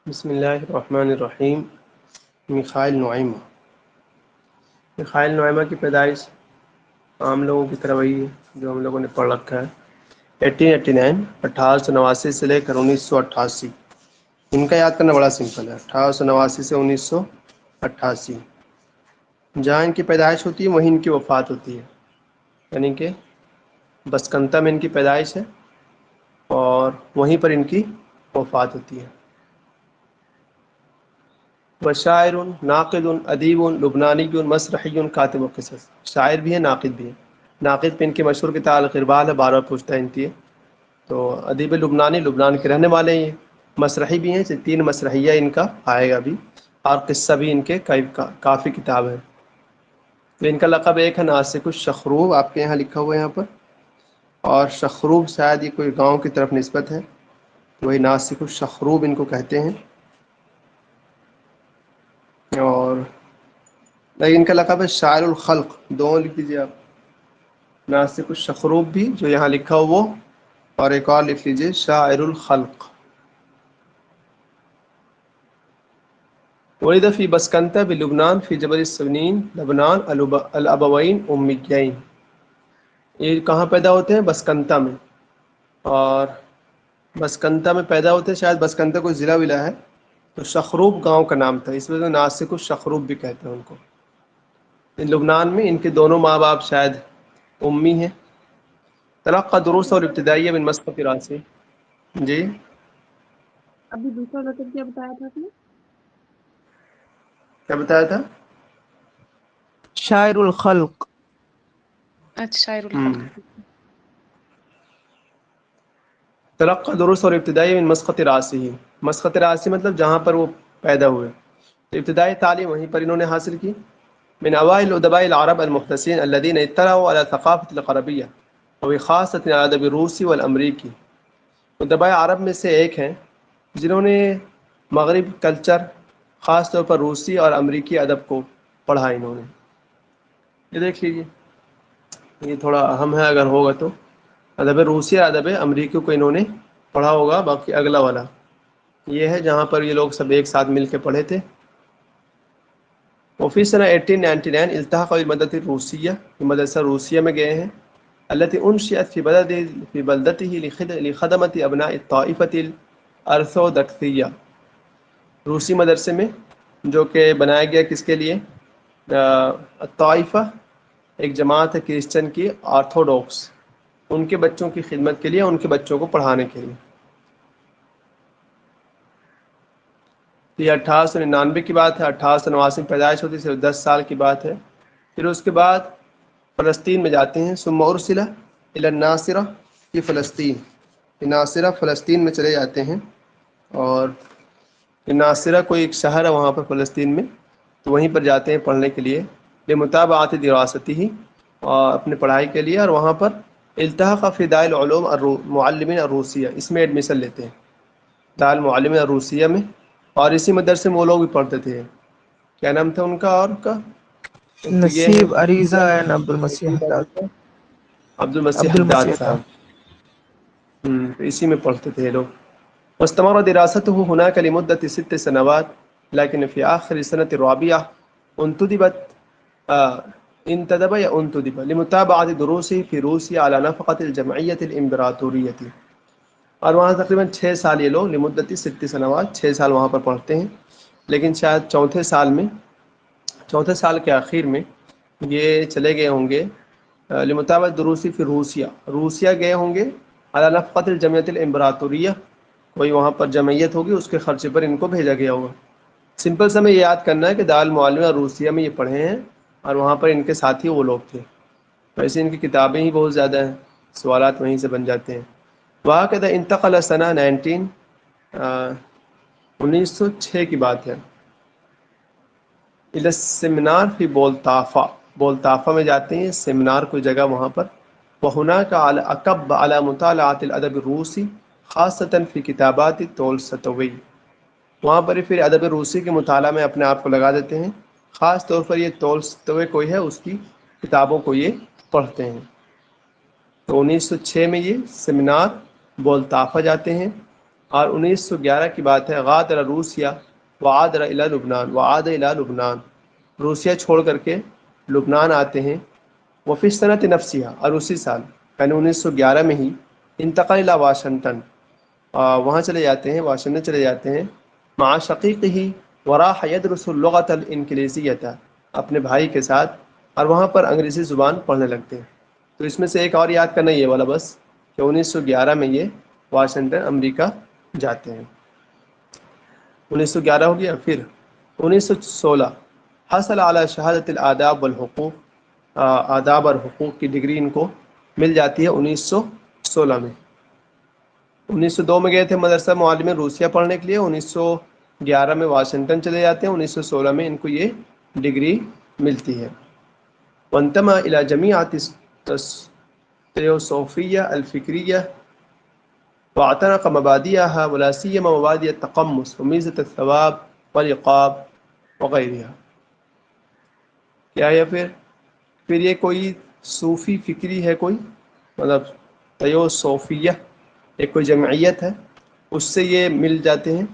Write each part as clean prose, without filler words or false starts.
بسم اللہ الرحمن الرحیم۔ میخائیل نعیمہ۔ میخائیل نعیمہ کی پیدائش عام لوگوں کی طرح وہی ہے جو ہم لوگوں نے پڑھ رکھا ہے۔ 1889 1889 سے لے کر 1988۔ ان کا یاد کرنا بڑا سمپل ہے، 1889 سے 1988۔ جہاں ان کی پیدائش ہوتی ہے وہیں ان کی وفات ہوتی ہے، یعنی کہ بسکنتا میں ان کی پیدائش ہے اور وہیں پر ان کی وفات ہوتی ہے۔ وشاعر، ناقد، ادیب، لبنانی، مسرحی، کاتب و قصص۔ شاعر بھی ہے، ناقد بھی ہے۔ ناقد پہ ان کی مشہور کتاب الغربال ہے، بار بار پوچھتا ہے ان کی۔ تو ادیب لبنانی، لبنان کے رہنے والے ہیں۔ مسرحی بھی ہیں، 3 مسرحیہ ان کا آئے گا بھی، اور قصہ بھی ان کے کافی کتاب ہے۔ تو ان کا لقب ایک ہے ناسک الشخروب، آپ کے یہاں لکھا ہوا ہے یہاں پر، اور شخروب شاید یہ کوئی گاؤں کی طرف نسبت ہے، وہی ناسک الشخروب ان کو کہتے ہیں۔ اور لیکن ان کا لقب ہے شاعر الخلق، دونوں لکھ لیجیے آپ، ناسک الشخروب بھی جو یہاں لکھا ہو وہ، اور ایک اور لکھ لیجیے شاعر الخلق۔ ولد فی بسکنتہ بلبنان فی جبل السنین لبنان الابوین امیین۔ یہ کہاں پیدا ہوتے ہیں؟ بسکنتہ میں، اور بسکنتہ میں پیدا ہوتے ہیں، شاید بسکنتہ کوئی ضلع ولا ہے، تو شخروب گاؤں کا نام تھا، اس وجہ سے ناسک الشخروب بھی کہتے ہیں ان کو۔ لبنان میں ان کے دونوں ماں باپ شاید امی ہیں۔ تلقى دروس اور ابتدائیہ من مسقط راسه۔ جی ابھی دوسرا لقب کیا بتایا تھا آپ نے؟ کیا بتایا تھا؟ شاعر الخلق۔ اچھا، شاعر الخلق۔ تلقى دروس اور ابتدائیہ من مسقط راسه۔ مسقط راسه مطلب جہاں پر وہ پیدا ہوئے، تو ابتدائی تعلیم وہیں پر انہوں نے حاصل کی۔ من اوائل ادباء العرب المخلصین الذين اطلعوا على ثقافة الغربية وبخاصة على الادب الروسی والامریکی۔ ادباء عرب میں سے ایک ہیں جنہوں نے مغرب کلچر، خاص طور پر روسی اور امریکی ادب کو پڑھا انہوں نے۔ یہ دیکھ لیجیے، یہ تھوڑا اہم ہے اگر ہوگا تو۔ ادب روسی اور ادب امریکی کو انہوں نے پڑھا ہوگا، باقی اگلا والا یہ ہے جہاں پر یہ لوگ سب ایک ساتھ مل کے پڑھے تھے۔ وفی سنہ 1899 التحق بالمدرسہ الروسیہ، مدرسہ روسیہ میں گئے ہیں، التي انشئت في بلدته لخدمة ابناء الطائفة الارثوذکسیہ۔ روسی مدرسے میں جو کہ بنایا گیا کس کے لیے؟ الطائفہ ایک جماعت ہے کرسچن کی، آرتھوڈوکس، ان کے بچوں کی خدمت کے لیے، ان کے بچوں کو پڑھانے کے لیے۔ یہ 1899 کی بات ہے، 1889 میں پیدائش ہوتی ہے، صرف 10 سال کی بات ہے۔ پھر اس کے بعد فلسطین میں جاتے ہیں، ثم ارسل الی الناصرہ، یہ فلسطین، ناصرہ فلسطین میں چلے جاتے ہیں، اور ناصرہ کوئی ایک شہر ہے وہاں پر فلسطین میں، تو وہیں پر جاتے ہیں پڑھنے کے لیے، بمتابعت دراستہ، اور اپنے پڑھائی کے لیے، اور وہاں پر التحق فی دار العلوم المعلمین الروسیہ، اس میں ایڈمیشن لیتے ہیں، دار المعلمین الروسیہ میں، اور اسی مدرسے میں وہ لوگ بھی پڑھتے تھے۔ کیا نام تھا ان کا؟ اور کا ایک تو یہ ہے نصیب عریضہ اینڈ عبد المسیح حداد۔ عبد المسیح حداد صاحب، تو اسی میں پڑھتے تھے یہ لوگ۔ واستمر دراسته هناك لمدة 6 سنوات، لكن في آخر السنة الرابعة انتدب لمتابعة دروسه في روسيا على نفقة الجمعية الإمبراطورية۔ اور وہاں تقریباً 6 سال یہ لوگ لمدت 6 سنوات، 6 سال وہاں پر پڑھتے ہیں، لیکن شاید چوتھے سال کے آخر میں یہ چلے گئے ہوں گے لمطابق دروسی فی روسیہ گئے ہوں گے، علی نفقۃ الجمعیت الامبراطوریہ، کوئی وہاں پر جمعیت ہوگی اس کے خرچے پر ان کو بھیجا گیا ہوگا۔ سمپل سا میں یہ یاد کرنا ہے کہ دار المعلمین روسیہ میں یہ پڑھے ہیں، اور وہاں پر ان کے ساتھی وہ لوگ تھے۔ ویسے ان کی کتابیں ہی بہت زیادہ ہیں، سوالات وہیں سے بن جاتے ہیں۔ واقعہ انتقل سنہ 1906 کی بات ہے، الى سیمینار فی بولتافا میں جاتے ہیں، سیمینار کوئی جگہ وہاں پر، وہناک عقب علی مطالعۃ الادب الروسی خاصۃ فی کتابات تولستوئی، وہاں پر پھر ادب روسی کے مطالعہ میں اپنے آپ کو لگا دیتے ہیں، خاص طور پر یہ تولستوئی کوئی ہے اس کی کتابوں کو یہ پڑھتے ہیں۔ تو 1906 میں یہ سیمینار بولتافا جاتے ہیں، اور 1911 کی بات ہے، غادر روسیا وعادر الی لبنان وعاد الی لبنان، روسیا چھوڑ کر کے لبنان آتے ہیں، وفی صنعت نفسیہ، اور اسی سال یعنی 1911 میں ہی انتقل الی واشنگٹن، وہاں چلے جاتے ہیں، واشنگٹن چلے جاتے ہیں، مع شقیقہ وراح يدرس اللغة الانگلیسیۃ، اپنے بھائی کے ساتھ، اور وہاں پر انگریزی زبان پڑھنے لگتے ہیں۔ تو اس میں سے ایک اور یاد کرنا یہ والا بس کہ 1911 میں یہ واشنگٹن امریکہ جاتے ہیں۔ 1911 ہو گیا۔ پھر 1916 حصل علی شہادت الآداب والحقوق، آداب اور حقوق کی ڈگری ان کو مل جاتی ہے 1916 میں۔ 1902 میں گئے تھے مدرسہ معلم روسیہ پڑھنے کے لیے، 1911 میں واشنگٹن چلے جاتے ہیں، 1916 میں ان کو یہ ڈگری ملتی ہے۔ وانتمى إلى جميع التيوسوفية الفكرية واعتنق مبادئها ولا سيما مبادئ التقمص وميزة الثواب والعقاب وغيرها۔ کیا ہے پھر یہ کوئی صوفی فکری ہے، کوئی مطلب تیوسوفیہ ایک کوئی جمعیت ہے، اس سے یہ مل جاتے ہیں،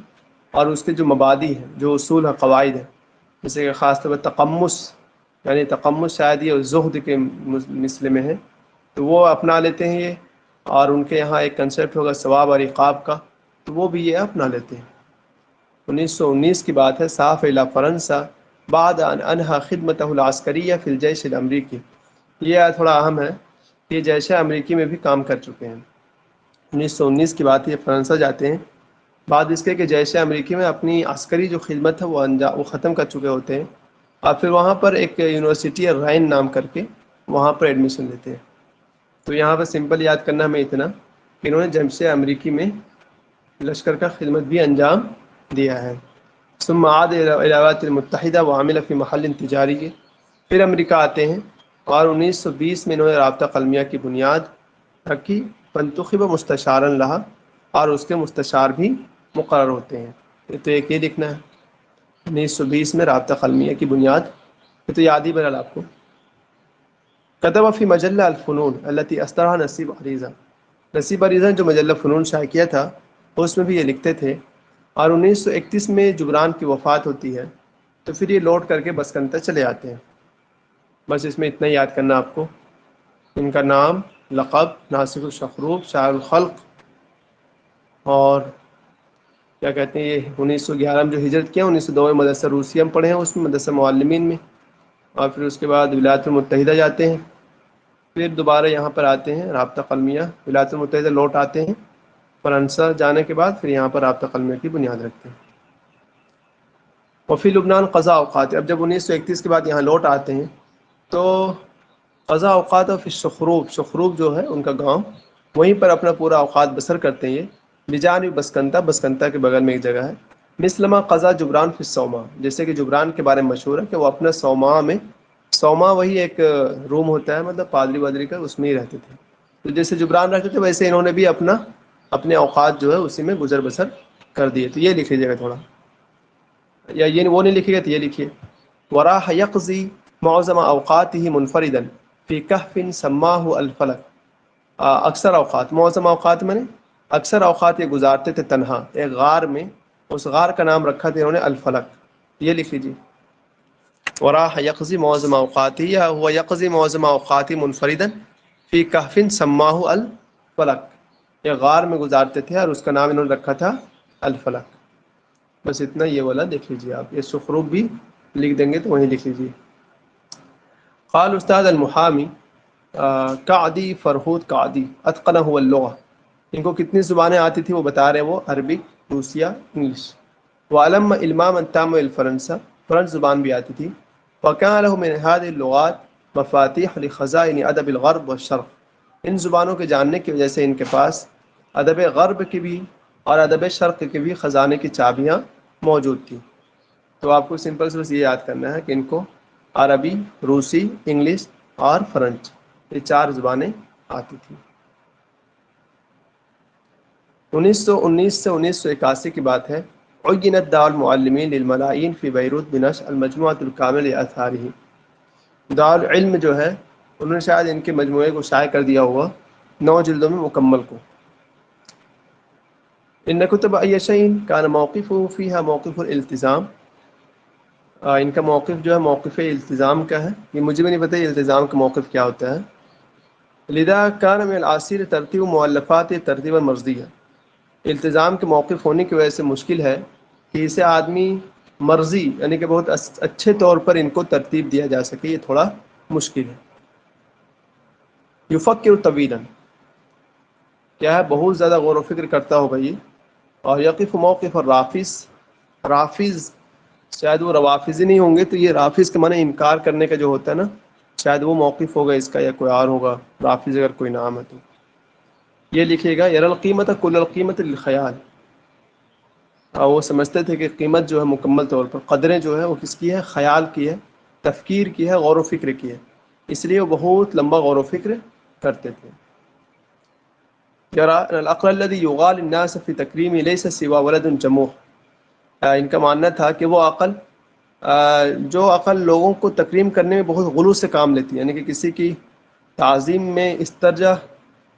اور اس کے جو مبادی ہیں، جو اصول ہے، قواعد ہیں، جیسے کہ خاص طور پر تقمص، یعنی تقمص شاید یہ زہد کے مسئلے میں ہے، تو وہ اپنا لیتے ہیں یہ، اور ان کے یہاں ایک کنسیپٹ ہوگا ثواب اور عقاب کا، تو وہ بھی یہ اپنا لیتے ہیں۔ 1919 کی بات ہے، سافر الی فرنسا بعد ان انہا خدمتہ العسکریہ فی الجیش الامریکی، یہ تھوڑا اہم ہے، یہ جیش امریکی میں بھی کام کر چکے ہیں۔ 1919 کی بات ہے، فرانسہ جاتے ہیں، بعد اس کے کہ جیش امریکی میں اپنی عسکری جو خدمت ہے وہ ختم کر چکے ہوتے ہیں، اور پھر وہاں پر ایک یونیورسٹی ہے رائن نام کر کے، وہاں پر ایڈمیشن لیتے ہیں۔ تو یہاں پر سمپل یاد کرنا میں اتنا کہ انہوں نے جیش امریکی میں لشکر کا خدمت بھی انجام دیا ہے۔ ثم عاد الى الولايات المتحدہ وعمل فی محل تجاری، پھر امریکہ آتے ہیں، اور 1920 میں انہوں نے رابطہ قلمیہ کی بنیاد رکھی، فانتخب مستشارا لہا، اور اس کے مستشار بھی مقرر ہوتے ہیں۔ تو ایک یہ لکھنا ہے 1920 میں رابطہ قلمیہ کی بنیاد، یہ تو یاد ہی بہرحال آپ کو۔ کتب فی مجلہ الفنون التي اصدرها نصیب عریضہ، نصیب عریضہ جو مجلہ فنون شائع کیا تھا اس میں بھی یہ لکھتے تھے۔ اور 1931 میں جبران کی وفات ہوتی ہے، تو پھر یہ لوٹ کر کے بسکنتہ چلے آتے ہیں۔ بس اس میں اتنا یاد کرنا آپ کو، ان کا نام، لقب ناصر الشخروف، شاعر الخلق، اور کیا کہتے ہیں، یہ 1911 میں جو ہجرت کیا، 1902 میں مدرسہ روسیہ میں پڑھے ہیں، اس میں مدرسہ معلمین میں، اور پھر اس کے بعد ولایت المتحدہ جاتے ہیں، پھر دوبارہ یہاں پر آتے ہیں رابطہ قلمیہ، ولایت المتحدہ لوٹ آتے ہیں، فرانسہ جانے کے بعد پھر یہاں پر رابطہ قلمیہ کی بنیاد رکھتے ہیں۔ وفی لبنان قضاء اوقات، اب جب 1931 کے بعد یہاں لوٹ آتے ہیں تو قضاء اوقات فی الشخروف، شخروف جو ہے ان کا گاؤں، وہیں پر اپنا پورا اوقات بسر کرتے ہیں، یہ بجانب بسکنتہ، بسکنتہ کے بغل میں ایک جگہ ہے، مثلما قضا جبران فی الصومعہ، جیسے کہ جبران کے بارے میں مشہور ہے کہ وہ اپنا صومعہ میں، صومعہ وہی ایک روم ہوتا ہے مطلب پادری وادری کا، اس میں ہی رہتے تھے، تو جیسے جبران رہتے تھے ویسے انہوں نے بھی اپنے اوقات جو ہے اسی میں گزر بسر کر دیے۔ تو یہ لکھ لیجیے گا تھوڑا، یا یہ وہ نہیں لکھے گا تو یہ لکھیے، وراح یقضی معظم اوقاتہ منفردا فی کہف سماہ الفلک، اکثر اوقات، معظم اوقات میں نے اکثر اوقات یہ گزارتے تھے تنہا ایک غار میں، اس غار کا نام رکھا تھا انہوں نے الفلک، یہ لکھ لیجیے، وراح یقضی معظم اوقاتہ، یا هو یقضی معظم اوقاتہ منفردا فی کہف سماہ الفلک، یہ غار میں گزارتے تھے اور اس کا نام انہوں نے رکھا تھا الفلک۔ بس اتنا یہ والا دیکھ لیجیے آپ، یہ سخروف بھی لکھ دیں گے تو وہیں لکھ لیجیے۔ قال استاد المحامی قعدی فرحود قعدی اتقنہ اللغہ، ان کو کتنی زبانیں آتی تھی وہ بتا رہے ہیں، وہ عربک، روسیہ، انگلش، وعلم علمام تام الفرنسا، فرنس زبان بھی آتی تھی، وکان له من هذه اللغات مفاتیح لخزائن ادب الغرب والشرق، ان زبانوں کے جاننے کی وجہ سے ان کے پاس ادب غرب کی بھی اور ادب شرق کی بھی خزانے کی چابیاں موجود تھیں۔ تو آپ کو سمپل سے بس یہ یاد کرنا ہے کہ ان کو عربی، روسی، انگلش اور فرنچ، یہ 4 زبانیں آتی تھیں۔ 1919 سے 1981 کی بات ہے، عینت دار المعلمین للملائین فی بیروت بنشر المجموعۃ الکامل لآثارہ، دار العلم جو ہے انہوں نے شاید ان کے مجموعے کو شائع کر دیا ہوا 9 جلدوں میں مکمل کو۔ ان کتب ای شیء کان موقفه فیها موقف الالتزام، ان کا موقف جو ہے موقف التزام کا ہے. یہ مجھے بھی نہیں پتہ یہ التزام کا موقف کیا ہوتا ہے. لذا کان من العسیر ترتیب مؤلفات ترتیبا مرضیہ، التزام کے موقف ہونے کی وجہ سے مشکل ہے کہ اسے آدمی مرضی یعنی کہ بہت اچھے طور پر ان کو ترتیب دیا جا سکے، یہ تھوڑا مشکل ہے. یفکر طویلا، کیا ہے بہت زیادہ غور و فکر کرتا ہوگا یہ. اور یقف موقف الرافض، رافض شاید وہ روافضی نہیں ہوں گے تو یہ رافض کے معنی انکار کرنے کا جو ہوتا ہے نا، شاید وہ موقف ہوگا اس کا یا کوئی اور ہوگا. رافض اگر کوئی نام ہے تو یہ لکھے گا یر القیمت کل القیمت للخیال، اور وہ سمجھتے تھے کہ قیمت جو ہے مکمل طور پر قدریں جو ہے وہ کس کی ہے، خیال کی ہے، تفکیر کی ہے، غور و فکر کی ہے. اس لیے وہ بہت لمبا غور و فکر کرتے تھے. یرا العقل الذي يغال الناس في تکریم ليس سوى ولد جموح، ان کا ماننا تھا کہ وہ عقل جو عقل لوگوں کو تکریم کرنے میں بہت غلو سے کام لیتی ہے، یعنی کہ کسی کی تعظیم میں استرجا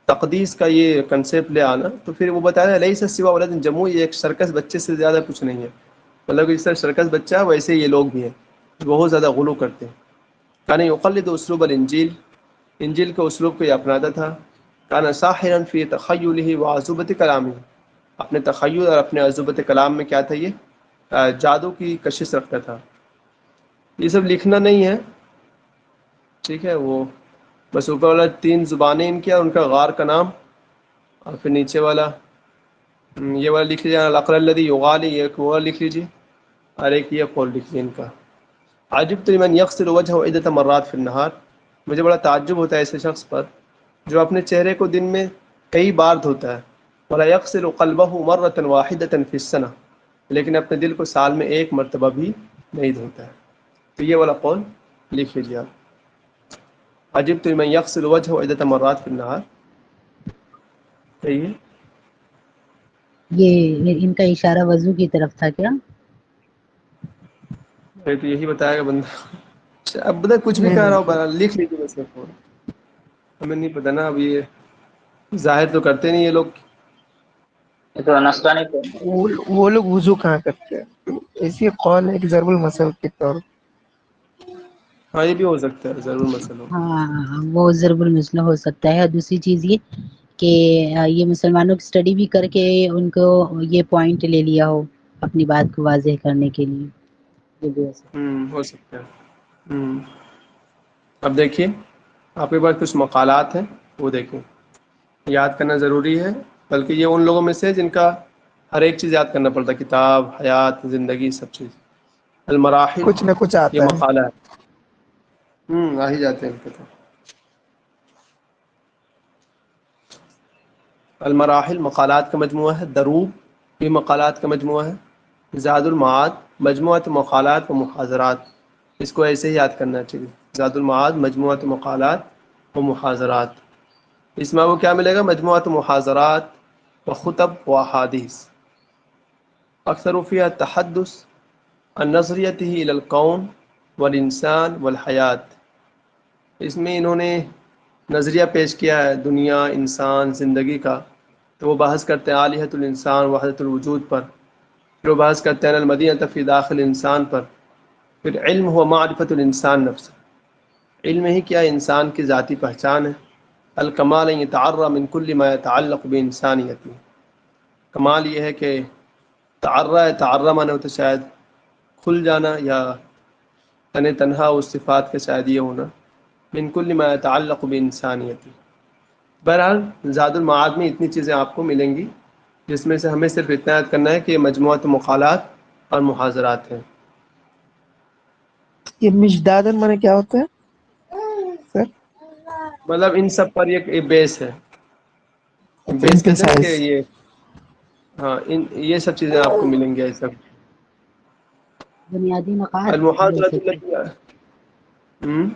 تقدیس کا یہ کنسیپٹ لے آنا، تو پھر وہ بتایا لیس سوا ولد جموع، یہ ایک سرکس بچے سے زیادہ کچھ نہیں ہے. مطلب جس طرح سرکس بچہ ہے ویسے یہ لوگ بھی ہیں، بہت زیادہ غلو کرتے ہیں. کان یقلد اسلوب الانجیل، انجیل کے اسلوب کو یہ اپناتا تھا. کان ساحرا فی تخیلہ وعذوبۃ کلامہ، اپنے تخیل اور اپنے عذوبۃ کلام میں کیا تھا یہ جادو کی کشش رکھتا تھا. یہ سب لکھنا نہیں ہے، ٹھیک ہے، وہ بس اوپر والا 3 زبانیں ان کی اور ان کا غار کا نام، اور پھر نیچے والا یہ والا لکھ لیجیے العقل الذی یغالی، ایک وہ لکھ لیجیے اور ایک یہ قول لکھ لیجیے ان کا. عجبت لمن یغسل وجهه عدة مرات في النهار، مجھے بڑا تعجب ہوتا ہے ایسے شخص پر جو اپنے چہرے کو دن میں کئی بار دھوتا ہے. ولا یغسل قلبه مرة واحدة في السنة، لیکن اپنے دل کو سال میں ایک مرتبہ بھی نہیں دھوتا ہے. تو یہ والا قول لکھ لیجیے آپ. عجبت لمن یغسل وجهه عدة مرات في النهار. صحیح ہے. یہ ان کا اشارہ وضو کی طرف تھا کیا؟ تو یہی بتائے گا بندہ، اب بتا کچھ بھی نہیں کہہ رہا نہیں، ہوں لکھ لیجیے بس. ہمیں نہیں پتا نا، اب یہ ظاہر تو کرتے نہیں یہ لوگ. تو نسخانی کو وہ لوگ وضو کہاں کرتے ہیں؟ اسی قول ہے کہ ضرب المثل کے طور. ہاں یہ بھی ہو سکتا ہے ضرور مسئلہ. ہاں وہ ضرب المثل ہو سکتا ہے. اور دوسری چیز یہ کہ یہ مسلمانوں کی اسٹڈی بھی کر کے ان کو یہ پوائنٹ لے لیا ہو اپنی بات کو واضح کرنے کے لیے، یہ بھی ہو سکتا ہو سکتا ہے. اب دیکھیے آپ کے پاس کچھ مقالات ہیں، وہ دیکھیں، یاد کرنا ضروری ہے. بلکہ یہ ان لوگوں میں سے جن کا ہر ایک چیز یاد کرنا پڑتا ہے، کتاب، حیات، زندگی، سب چیز. المراحل، کچھ نہ کچھ یہ آتا ہے. مقالہ ہے. آ ہی جاتے ہیں ان کے تو. المراحل مقالات کا مجموعہ ہے. دروب یہ مقالات کا مجموعہ ہے. زاد المعاد مجموعۃ مقالات و محاضرات، اس کو ایسے ہی یاد کرنا چاہیے. زاد المعاد مجموعۃ مقالات و محاضرات. اس میں وہ کیا ملے گا؟ مجموعۃ محاضرات و خطب و احادیث. اکثر فیہا التحدث عن نظریتہ الی الکون والانسان والحیات. اس میں انہوں نے نظریہ پیش کیا ہے دنیا، انسان، زندگی کا. تو وہ بحث کرتے ہیں الہۃ الانسان وحدۃ الوجود پر. پھر وہ بحث کرتے ہیں المدینۃ فی داخل انسان پر. پھر علم ہوا معرفت الانسان نفس، علم ہی کیا انسان کی ذاتی پہچان ہے. الکمال ان یتعرى من کل ما يتعلق بانسانیتی، کمال یہ ہے کہ تعرى مانے ہوتا شاید کھل جانا یا تنہا اس صفات کے شاید یہ ہونا، من کل ما يتعلق بانسانیتی. بہرحال زاد المعاد میں اتنی چیزیں آپ کو ملیں گی، جس میں سے ہمیں صرف اتنا یاد کرنا ہے کہ یہ مجموعۃ مقالات اور محاضرات ہیں. یہ مجدادن مانے کیا ہوتا ہے سر؟ مطلب ان سب پر یہ بیس ہے. اچھا، بیس کہتے ہیں نا کہ امتساز. یہ، ہاں یہ سب چیزیں آپ کو ملیں گی. یہ سب ہے. بنیادی نقاط بول المحاضرۃ سکتے التي ہیں،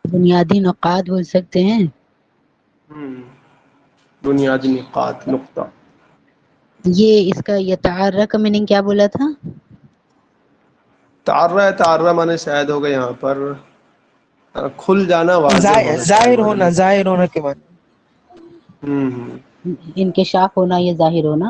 بنیادی نقاط بول سکتے ہیں. بنیادی نقاط، نقطہ. یہ اس کا یتعرى کا میننگ کیا بولا تھا؟ تعرى مانے شاید ہوگا یہاں پر کھل جانا، واضح ہونا شاید مانے میں. ظاہر ہونا کے معنی. ہوں انکشاف ہونا یا ظاہر ہونا.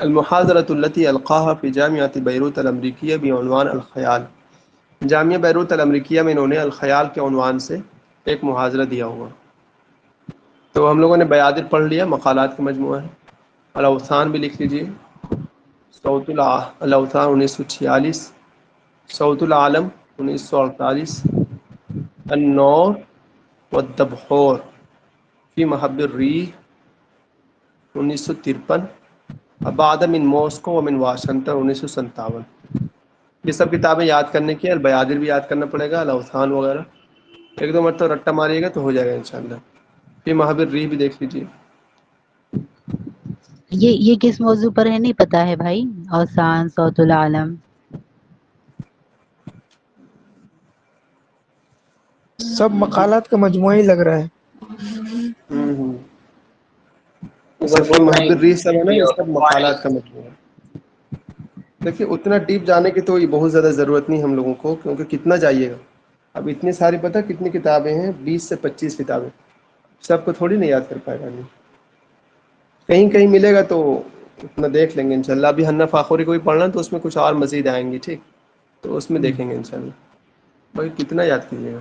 المحاضرة التي ألقاها في جامعة بيروت الأمريكية بعنوان الخیال، جامعہ بیروت الامریکیہ میں انہوں نے الخیال کے عنوان سے ایک محاضرہ دیا ہوا. تو ہم لوگوں نے بیادر پڑھ لیا، مقالات کا مجموعہ ہے. الاوثان بھی لکھ لیجیے، صوت الاوثان 1946، صوت العالم 1948، النور والدبحور فی محب الریح 1953، ابعد من ماسکو ومن واشنگٹن 1957. یہ سب کتابیں یاد کرنے کی، البیادر بھی یاد کرنا پڑے گا، الاوثان وغیرہ ایک دو مرتبہ رٹا ماریے گا تو ہو جائے گا انشاءاللہ. فی محب الریح بھی دیکھ لیجیے. یہ کس موضوع پر ہے نہیں پتا ہے بھائی؟ اوسان، صوت العالم. سب مقالات کا مجموعہ ہی لگ رہا ہے. اوپر فی بول رہے محب ہیں الریح سب ہے نا، ہندی یہ اور سب پانی. مقالات کا مجموعہ ہے. دیکھیے اتنا ڈیپ جانے کی تو یہ بہت زیادہ ضرورت نہیں ہم لوگوں کو، کیونکہ کتنا جائیے گا. اب اتنی ساری پتہ کتنی کتابیں ہیں، 20 سے 25 کتابیں، سب کو تھوڑی نہیں یاد کر پائے گا. نہیں کہیں کہیں ملے گا تو اتنا دیکھ لیں گے انشاءاللہ. ابھی حنا فاخوری کو بھی پڑھنا تو اس میں کچھ اور مزید آئیں گی، ٹھیک، تو اس میں دیکھیں گے انشاءاللہ. بھائی کتنا یاد کیجیے گا.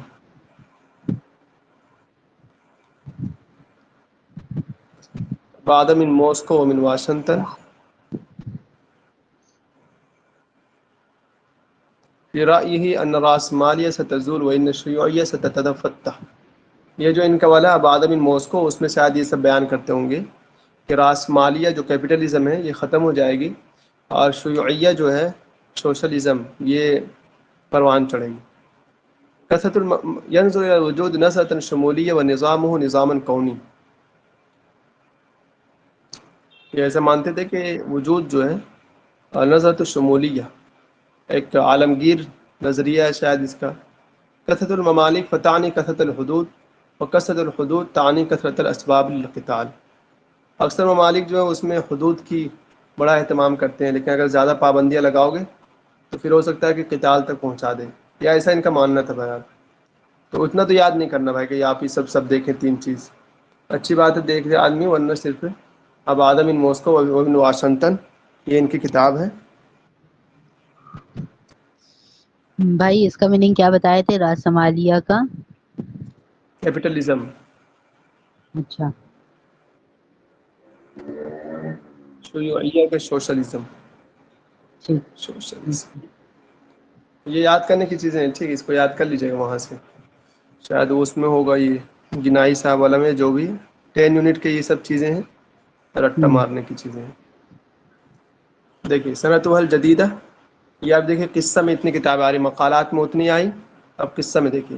بعد من ماسکو ومن واشنگٹن فی رأیہ ان رأسمالیہ ستزول وان الشیوعیہ ستتفتح. یہ جو ان کا والا بعد من ماسکو، اس میں شاید یہ سب بیان کرتے ہوں گے کہ رأسمالیہ جو کیپٹلزم ہے یہ ختم ہو جائے گی، اور شیوعیہ جو ہے سوشلزم یہ پروان چڑھیں گی. کثرت ینظر الی الوجود نظرة شمولیہ ونظامہ نظاما کونی. یہ ایسا مانتے تھے کہ وجود جو ہے نظرۃ الشمولیہ ایک عالمگیر نظریہ ہے شاید اس کا. کثرت الممالک فتعنی کثرت الحدود، و کثرت الحدود تعنی کثرت الاسباب للقتال. اکثر ممالک جو ہے اس میں حدود کی بڑا اہتمام کرتے ہیں، لیکن اگر زیادہ پابندیاں لگاؤ گے تو پھر ہو سکتا ہے کہ قتال تک پہنچا دے، یا ایسا ان کا ماننا تھا. بہرحال تو اتنا تو یاد نہیں کرنا بھائی کہ آپ ہی سب دیکھیں. تین چیز اچھی بات ہے دیکھ لے آدمی، ورنہ صرف اب آدم ان ماسکو وابن واشنگٹن یہ ان کی کتاب ہے. بھائی اس کا میننگ کیا بتائے تھے راسمالیہ کا؟ کیپٹلزم، اچھا. شیوعیہ کا سوشلزم. ٹھیک. سوشلزم یہ یاد کرنے کی چیزیں ہیں، ٹھیک، اس کو یاد کر لیجیے گا وہاں سے. شاید اس میں ہوگا یہ گنائی صاحب والا میں جو بھی 10 یونٹ کے یہ سب چیزیں ہیں، رٹا مارنے کی چیزیں ہیں. دیکھیے سنتہ الجدیدہ، یہ آپ دیکھیں قصہ میں اتنی کتابیں آ رہی، مقالات میں اتنی آئی. اب قصہ میں دیکھیے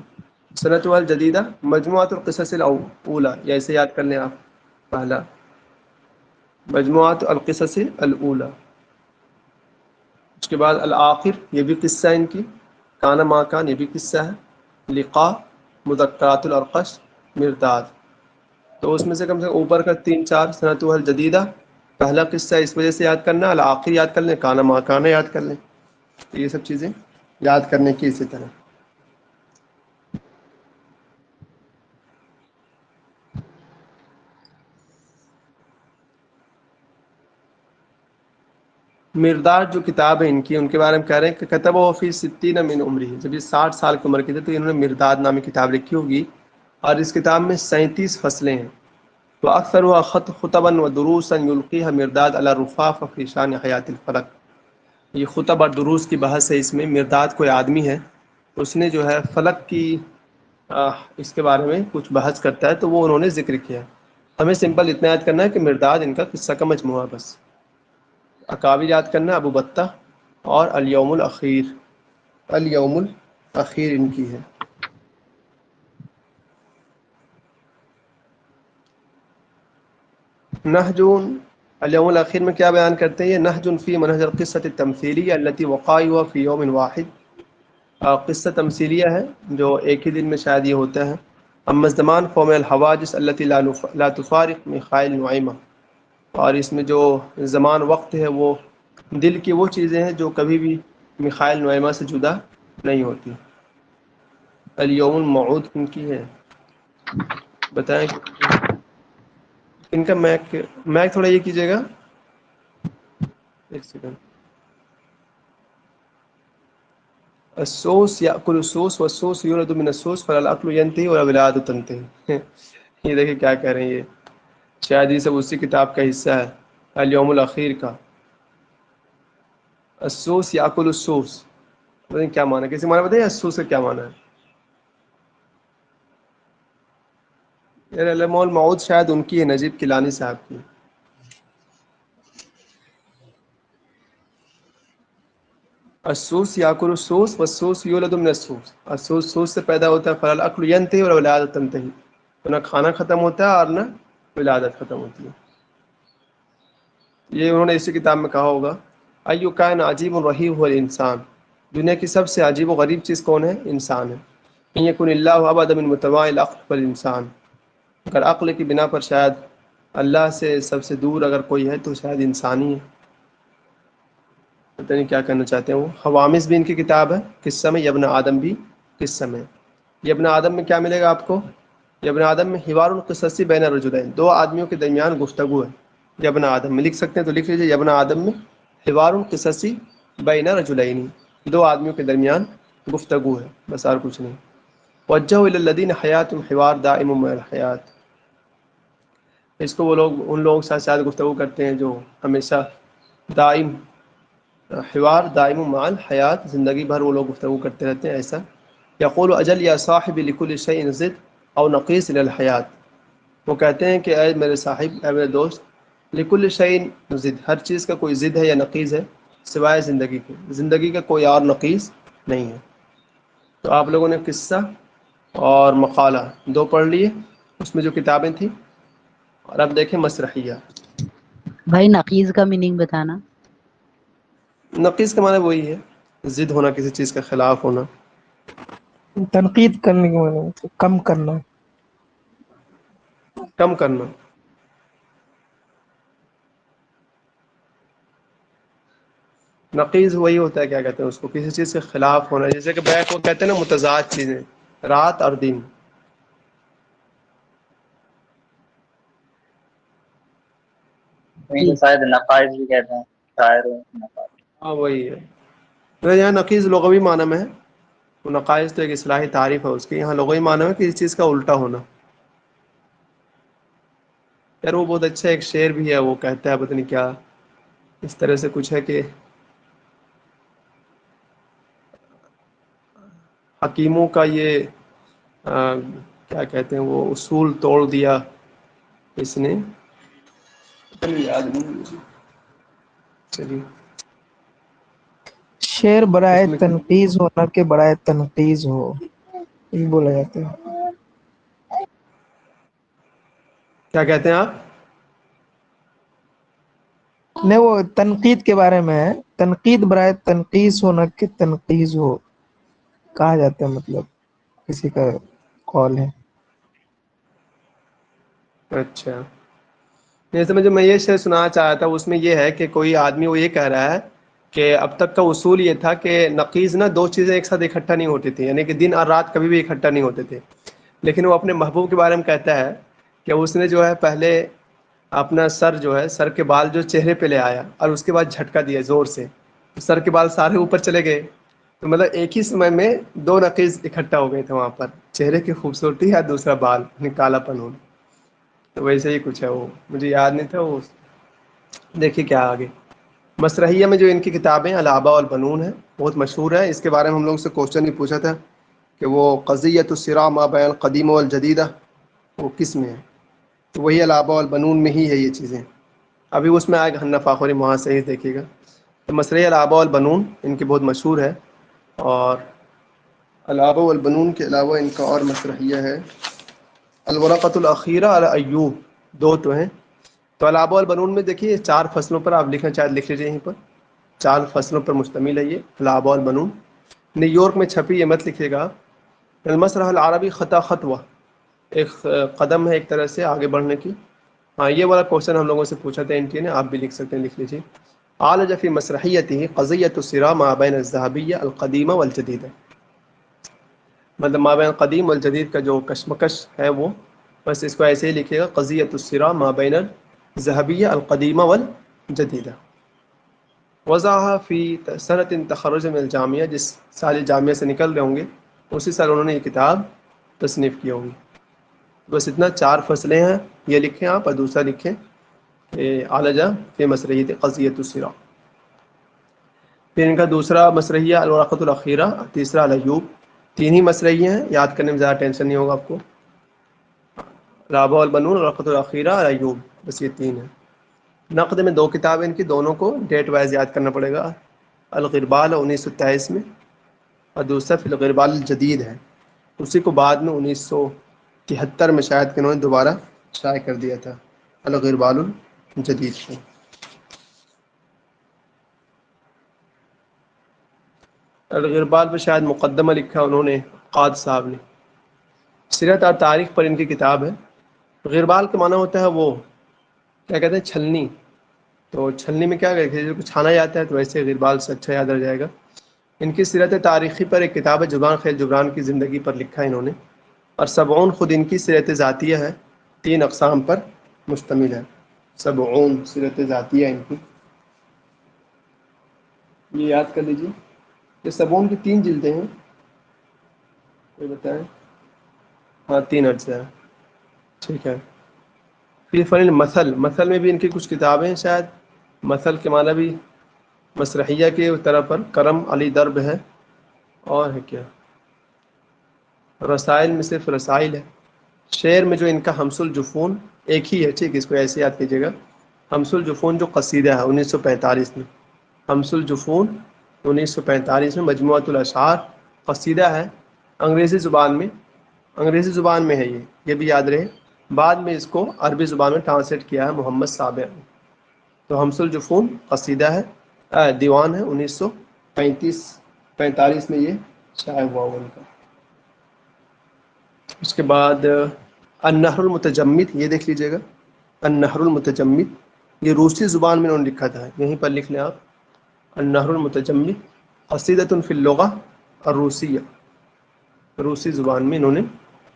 سنتہ الجدیدہ مجموعۃ القصص الاولى، یا اسے یاد کر لیں آپ پہلا مجموعۃ القصص الاولى. اس کے بعد الآخر، یہ بھی قصہ ہے ان کی. کان ما کان، یہ بھی قصہ ہے. لقاء، مذکرات الارقش، مرداد. تو اس میں سے کم سے کم اوپر کا 3 4 سنتہ الجدیدہ پہلا قصہ، اس وجہ سے یاد کرنا. الآخر یاد کر لیں، کان ما کان یاد کر لیں. تو یہ سب چیزیں یاد کرنے کی اسی طرح. مرداد جو کتاب ہے ان کی، ان کے بارے میں کہہ رہے ہیں کہ کتب و فی 60 من عمری، جب یہ 60 سال کی عمر کی تھے تو انہوں نے مرداد نامی کتاب لکھی ہوگی، اور اس کتاب میں 37 فصلیں ہیں. تو اکثر خطبا و دروسا یلقیها مرداد علی رفاف فی شان حیات الفلک. یہ خطب اور دروس کی بحث ہے. اس میں مرداد کوئی آدمی ہے، اس نے جو ہے فلک کی اس کے بارے میں کچھ بحث کرتا ہے، تو وہ انہوں نے ذکر کیا. ہمیں سمپل اتنا یاد کرنا ہے کہ مرداد ان کا قصہ کا مجموعہ بس. اکابر یاد کرنا، ابو بطہ اور الیوم الاخیر. الیوم الاخیر ان کی ہے. نہجون الیوم الاخیر میں کیا بیان کرتے ہیں؟ یہ نہج فی منہج القصۃ التمثیلیہ التي وقائعها فی یوم واحد. قصہ تمثیلیہ ہے جو ایک ہی دن میں شاید یہ ہوتا ہے. اما الزمان فوم الحواجس التي لا تفارق میخائیل نعیمہ. اور اس میں جو زمان وقت ہے وہ دل کی وہ چیزیں ہیں جو کبھی بھی میخائیل نعیمہ سے جدا نہیں ہوتی. الیوم الموعود ان کی ہے. بتائیں ان کا میک تھوڑا یہ کیجیے گا، ایک سیکنڈ. السوس یاکل السوس والسوس یولد من السوس فالعقل ینتهی والولادۃ تنتهی. یہ دیکھیں کیا کہہ رہے ہیں، یہ شاید یہ سب اسی کتاب کا حصہ ہے، الیوم الاخیر کا. السوس یاکل السوس، پتہ نہیں کیا معنی ہے، کسی معنی بتائیے السوس کا کیا معنی ہے. یار علماء المعود شاید ان کی ہے، نجیب کیلانی صاحب کی. السوس یاکل السوس والسوس یولد من السوس، السوس سوس سے پیدا ہوتا ہے، فالعقل ینتهی والولادۃ تنتهی، تو نہ کھانا ختم ہوتا ہے اور نہ ولادت ختم ہوتی ہے. یہ انہوں نے اسی کتاب میں کہا ہوگا. ایو کائن عجیب رہیب هو الانسان، دنیا کی سب سے عجیب و غریب چیز کون ہے؟ انسان ہے. ان یکن اللہ ابعد من متباع العقل والانسان، اگر عقل کی بنا پر شاید اللہ سے سب سے دور اگر کوئی ہے تو شاید انسانی ہے. پتہ نہیں کیا کرنا چاہتے ہیں وہ. حوامس بھی ان کی کتاب ہے، قصہ میں یبن آدم بھی قصہ میں. یبن آدم میں کیا ملے گا آپ کو؟ یبن آدم میں حوار القصصی بین الرجلین، دو آدمیوں کے درمیان گفتگو ہے. یبن آدم میں لکھ سکتے ہیں تو لکھ لیجیے، یبن آدم میں حوار القصصی بین رجلین، دو آدمیوں کے درمیان گفتگو ہے، بس اور کچھ نہیں. وجہ الی الذین حیاتہم حوار دائم من الحیات، اس کو وہ لوگ ان لوگوں کے ساتھ شاید گفتگو کرتے ہیں جو ہمیشہ دائم، حوار دائم مع الحیات، زندگی بھر وہ لوگ گفتگو کرتے رہتے ہیں ایسا. یقول اجل یا صاحب لکل شیء ضد او نقیص الی الحیات، وہ کہتے ہیں کہ اے میرے صاحب، اے میرے دوست، لکل شیء ضد، ہر چیز کا کوئی ضد ہے یا نقیض ہے سوائے زندگی کے، زندگی کا کوئی اور نقیض نہیں ہے. تو آپ لوگوں نے قصہ اور مقالہ دو پڑھ لیے اس میں جو کتابیں تھیں، اور اب دیکھیں مسرحیہ. بھائی نقیض کا میننگ بتانا. نقیض کا معنی وہی ہے، ضد ہونا، کسی چیز کا خلاف ہونا. تنقید کرنے کے معنی مطلب کم کرنا. کم کرنا. نقیض وہی ہوتا ہے، کیا کہتے ہیں اس کو، کسی چیز کے خلاف ہونا. جیسے کہ بیک وہ کہتے ہیں نا متضاد چیزیں، رات اور دن. تو شاید نقائص بھی کہتے ہیں شاعر نقائص. ہاں وہی ہے. تو یہاں نقیض لغوی معنی میں ہے، وہ نقائص تو ایک اصطلاحی تعریف ہے اس کی، یہاں لغوی معنی میں کسی چیز کا الٹا ہونا. یار وہ بہت اچھا ایک شعر بھی ہے، وہ کہتا ہے پتہ نہیں کیا، اس طرح سے کچھ ہے کہ حکیموں کا یہ کیا کہتے ہیں وہ اصول توڑ دیا اس نے، پتہ نہیں یاد نہیں مجھے. چلیے شعر برائے اس میں تنقیز ہو نہ کہ برائے تنقیز ہو، یہ بولا جاتا ہے. کیا کہتے ہیں آپ؟ نہیں، وہ تنقید کے بارے میں ہے، تنقید برائے تنقیز ہو نہ کہ تنقیز ہو کہا جاتا ہے، مطلب کسی کا قول ہے. اچھا، جیسے میں یہ شعر سنانا چاہا تھا، اس میں یہ ہے کہ کوئی آدمی وہ یہ کہہ رہا ہے کہ اب تک کا اصول یہ تھا کہ نقیض نہ دو چیزیں ایک ساتھ اکٹھا نہیں ہوتی تھیں، یعنی کہ دن اور رات کبھی بھی اکٹھا نہیں ہوتے تھے. لیکن وہ اپنے محبوب کے بارے میں کہتا ہے کہ اس نے جو ہے پہلے اپنا سر جو ہے، سر کے بال جو چہرے پہ لے آیا اور اس کے بعد جھٹکا دیا زور سے، سر کے بال سارے اوپر چلے گئے. تو مطلب ایک ہی سمے میں دو نقیض اکٹھا ہو گئے تھے وہاں پر، چہرے کی خوبصورتی اور دوسرا بال کالا پن ہونا. تو ویسے ہی کچھ ہے، وہ مجھے یاد نہیں تھا. وہ دیکھیے کیا آگے. مسرحیہ میں جو ان کی کتابیں الآباء والبنون ہے، بہت مشہور ہے. اس کے بارے میں ہم لوگ سے کوشچن بھی پوچھا تھا کہ وہ قضیۃ الصراع ما بین القدیم والجدیدہ وہ کس میں ہے، تو وہی الآباء والبنون میں ہی ہے یہ چیزیں. ابھی اس میں آئے گا حنہ فاخری، وہاں سے ہی دیکھیے گا. تو مسرحیہ الآباء والبنون ان کی بہت مشہور ہے. اور الآباء والبنون کے علاوہ ان کا اور مسرحیہ ہے الورقۃ الاخیرہ علی ایوب، دو تو ہیں. تو الآباء والبنون میں دیکھیے 4 فصلوں پر، آپ لکھنا چاہے لکھ لیجیے یہیں پر، 4 فصلوں پر مشتمل ہے یہ الآباء والبنون. نیو یارک میں چھپی، یہ مت لکھیے گا. المسرح العربی خطا خطوہ، ایک قدم ہے ایک طرح سے آگے بڑھنے کی. ہاں یہ والا کوشچن ہم لوگوں سے پوچھا تھا ان کی نے، آپ بھی لکھ سکتے ہیں، لکھ لیجیے. عالج فی مسرحیتہ قضیۃ الصراع ما بین الذهبیہ القدیمہ والجدیدہ، مطلب ما بین قدیم والجدید کا جو کشمکش ہے وہ بس اس کو ایسے ہی لکھیے گا قضیۃ الصراع ما بین الذهبیہ القدیمہ والجدیدہ. وضعها فی سنۃ تخرج من الجامعہ، جس سال جامعہ سے نکل رہے ہوں گے اسی سال انہوں نے یہ کتاب تصنیف کی ہوگی. بس اتنا 4 فصلیں ہیں، یہ لکھیں آپ، اور دوسرا لکھیں کہ عالجہ فی مسرحیت قضیۃ الصراع. پھر ان کا دوسرا مسرحیہ الورقۃ الاخیرہ، تیسرا الایوب. 3 ہی مسرحیے ہیں، یاد کرنے میں زیادہ ٹینشن نہیں ہوگا آپ کو. رابع البنون، الورقۃ الاخیرہ، الایوب، بس یہ 3 ہیں. نقد میں 2 کتابیں ان کی، دونوں کو ڈیٹ وائز یاد کرنا پڑے گا. الغربال 1927 میں، اور دوسرا فی الغربال الجدید ہے، اسی کو بعد میں 1973 میں شاید کہ انہوں نے دوبارہ شائع کر دیا تھا الغربال الجدید کو. الغربال پہ شاید مقدمہ لکھا انہوں نے قاد صاحب نے. سیرت اور تاریخ پر ان کی کتاب ہے. غربال کا معنی ہوتا ہے وہ کیا کہتے ہیں، چھلنی. تو چھلنی میں کیا کہتے ہیں، چھانا جاتا ہے، تو ویسے غربال سے اچھا یاد رہ جائے گا. ان کی سیرت تاریخی پر ایک کتاب ہے، جبران خیل جبران کی زندگی پر لکھا ہے انہوں نے. اور 70 خود ان کی سیرت ذاتیہ ہے، 3 اقسام پر مشتمل ہے. 70 سیرت ذاتیہ ان کی، یہ یاد کر لیجیے. یہ 70 کی 3 جلدیں ہیں، یہ بتائیں. ہاں 3 اجزاء ہے، ٹھیک ہے. پھر فن مثل میں بھی ان کی کچھ کتابیں ہیں، شاید مثل کے معنی بھی مسرحیہ کے طرح پر کرم علی درب ہے. اور ہے کیا، رسائل میں صرف رسائل ہے. شعر میں جو ان کا حمس الجفون ایک ہی ہے، ٹھیک، اس کو ایسے یاد کیجیے گا. حمس الجفون جو قصیدہ ہے 1945 میں، حمس الجفون 1945 میں مجموعۃ الاشعار قصیدہ ہے. انگریزی زبان میں ہے، یہ بھی یاد رہے. بعد میں اس کو عربی زبان میں ٹرانسلیٹ کیا ہے محمد صابر نے. تو حمس الجفون قصیدہ ہے، دیوان ہے، 1945 میں یہ شائع ہوا ان کا. اس کے بعد النہر المتجمد، یہ دیکھ لیجئے گا. النہر المتجمد یہ روسی زبان میں انہوں نے لکھا تھا، یہیں پر لکھ لیں آپ. النہر المتجمد قصیدۃ فی اللغہ الروسیہ، روسی زبان میں انہوں نے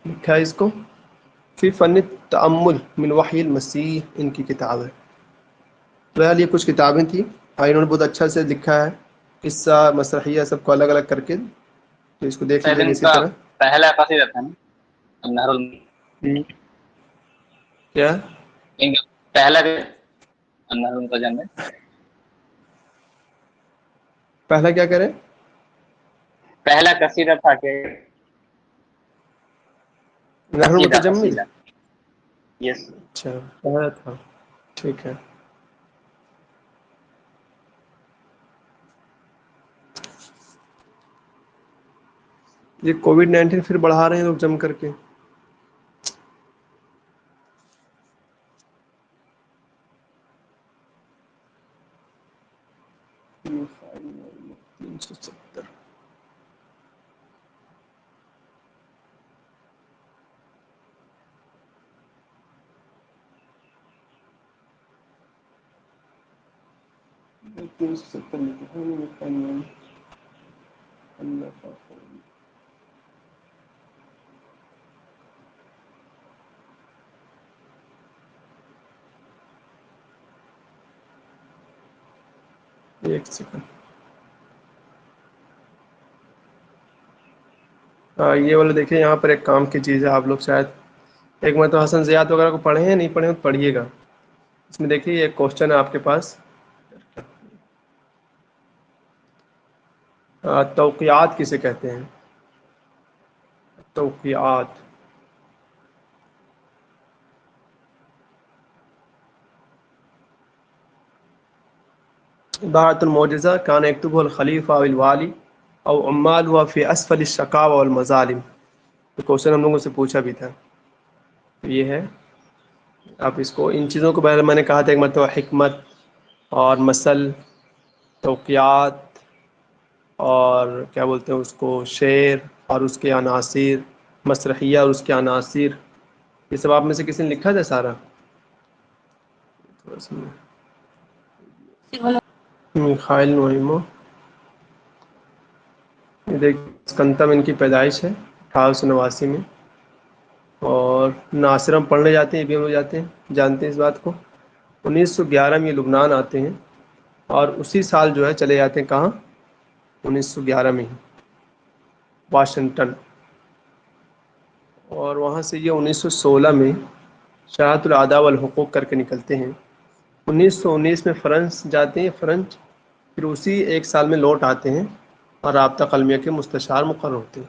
لکھا ہے اس کو. فی فن التأمل من وحی المسیح ان کی کتاب ہے. بہرحال یہ کچھ کتابیں تھیں، انہوں نے بہت اچھا سے لکھا ہے، قصہ مسرحیہ سب کو الگ الگ کر کے. تو اس کو دیکھ شاید لیجیے گا ان اسی کا طرح. پہلا قصیدہ تھا نا النہر کیا ان کا پہلا النہر المتجمد. پہلا کیا کریں، پہلا قصیدہ تھا کہ نہر المتجمد. قصیدہ یس. اچھا پہلا تھا، ٹھیک ہے. یہ کووڈ-19 پھر بڑھا رہے ہیں لوگ جم کر کے. ایک سیکنڈ، یہ والا دیکھیں. یہاں پر ایک کام کی چیز ہے، آپ لوگ شاید ایک مرتبہ حسن زیاد وغیرہ کو پڑھے ہیں، نہیں پڑھے تو پڑھیے گا. اس میں دیکھیے یہ کوشچن ہے آپ کے پاس، توقیعات کسے کہتے ہیں. توقیعات، عبارت المعجزہ کان یکتبہ الخلیفہ او الوالی او عمالہ فی اسفل الشقاوہ والمظالم. تو کوشچن ہم لوگوں سے پوچھا بھی تھا. یہ ہے، آپ اس کو ان چیزوں کو میں نے کہا تھا ایک مرتبہ، حکمت اور مثل، توقیعات، اور کیا بولتے ہیں اس کو، شعر اور اس کے عناصر، مسرحیہ اور اس کے عناصر، یہ سب آپ میں سے کسی نے لکھا تھا سارا؟ میخائیل نوئیمو. یہ دیکھ اسکنتم ان کی پیدائش ہے 1889 میں. اور ناصر ہم پڑھنے جاتے ہیں، یہ بھی ہم جاتے ہیں، جانتے ہیں اس بات کو۔ 1911 میں یہ لبنان آتے ہیں اور اسی سال جو ہے چلے جاتے ہیں کہاں، 1911 میں ہی واشنگٹن، اور وہاں سے یہ 1916 میں شاہد الاداب والحقوق کر کے نکلتے ہیں۔ 1919 میں فرانس جاتے ہیں، فرانس، پھر اسی ایک سال میں لوٹ آتے ہیں اور رابطہ قلمیہ کے مستشار مقرر ہوتے ہیں۔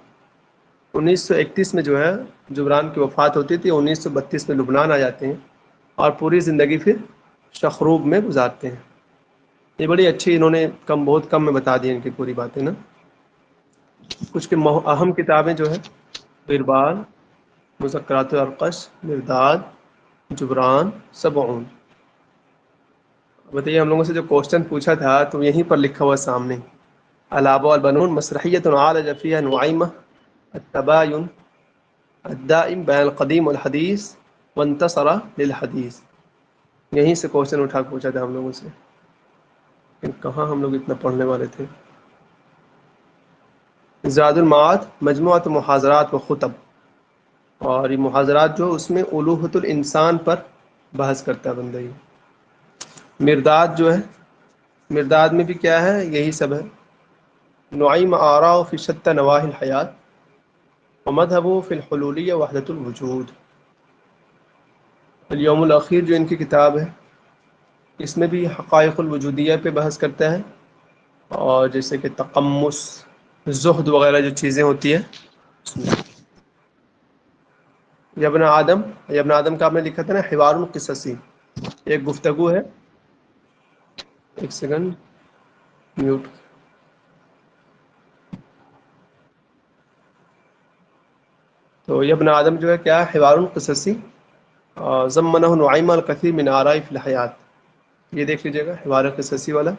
1931 میں جو ہے جبران کی وفات ہوتی تھی، 1932 میں لبنان آ جاتے ہیں اور پوری زندگی پھر شخروب میں گزارتے ہیں۔ یہ بڑی اچھی انہوں نے بہت کم میں بتا دی ان کی پوری باتیں نا۔ کچھ کے اہم کتابیں جو ہے غربال، مذکرات الارقش، مرداد، جبران، سبعون۔ بتائیے ہم لوگوں سے جو کوشچن پوچھا تھا تو یہیں پر لکھا ہوا سامنے، الآباء والبنون مسرحیۃ عالج فیہا نعیمہ التباین الدائم بین القدیم والحدیث وانتصر للحدیث۔ یہیں سے کوشچن اٹھا پوچھا تھا ہم لوگوں سے، لیکن کہاں ہم لوگ اتنا پڑھنے والے تھے۔ زاد المعاد مجموعۃ محاضرات و خطب، اور یہ محاضرات جو اس میں الوہۃ الانسان پر بحث کرتا ہے بندہ۔ یہ مرداد جو ہے، مرداد میں بھی کیا ہے، یہی سب ہے۔ نعیم آراء فی شتى نواحی الحیات ومذہب فی الحلولیہ وحدۃ الوجود۔ الیوم الاخیر جو ان کی کتاب ہے، اس میں بھی حقائق الوجودیہ پہ بحث کرتا ہے، اور جیسے کہ تقمص، زہد وغیرہ جو چیزیں ہوتی ہیں اس میں۔ ابن آدم کا آپ نے لکھا تھا نا حوار القصصی، ایک گفتگو ہے، ایک سیکنڈ میوٹ۔ تو یہ ابن آدم جو ہے کیا ہے، حوار القصصی، ضمنہ نعیم الکثیر من آراء فی الحیات، یہ دیکھ لیجیے گا حوار القصصی والا۔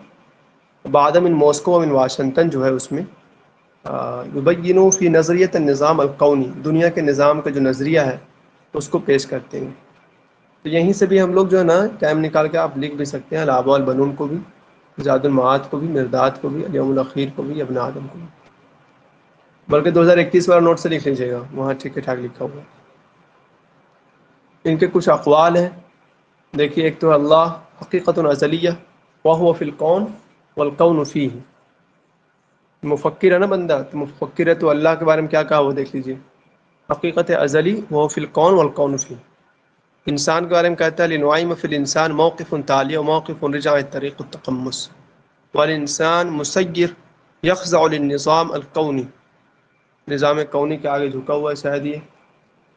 بعد من ماسکو من واشنگٹن جو ہے اس میں یبینو فی نظریۃ النظام الکونی، دنیا کے نظام کا جو نظریہ ہے اس کو پیش کرتے ہیں۔ تو یہیں سے بھی ہم لوگ جو ہے نا ٹائم نکال کے آپ لکھ بھی سکتے ہیں، الآباء والبنون کو بھی، زاد المعاد کو بھی، مرداد کو بھی، الیوم الاخیر کو بھی، ابن آدم کو بھی، بلکہ 2021 والا نوٹ سے لکھ لیجیے گا، وہاں ٹھیک ٹھاک لکھا ہوا۔ ان کے کچھ اقوال ہیں، دیکھیے ایک تو اللہ حقیقت ازلیہ وہو فی الکون والکون فیہ، مفکر ہے نا بندہ، تو مفکر ہے تو اللہ کے بارے میں کیا کہا وہ دیکھ لیجیے، حقیقت ازلی وہو فی الکون والکون فیہ۔ انسان کے بارے میں کہتا ہے لنعیم فی الانسان موقف تعالی و موقف رجع طریق التقمص، والانسان مسیر یخضع للنظام الکونی، نظام کونی کے آگے جھکا ہوا ہے شاید یہ۔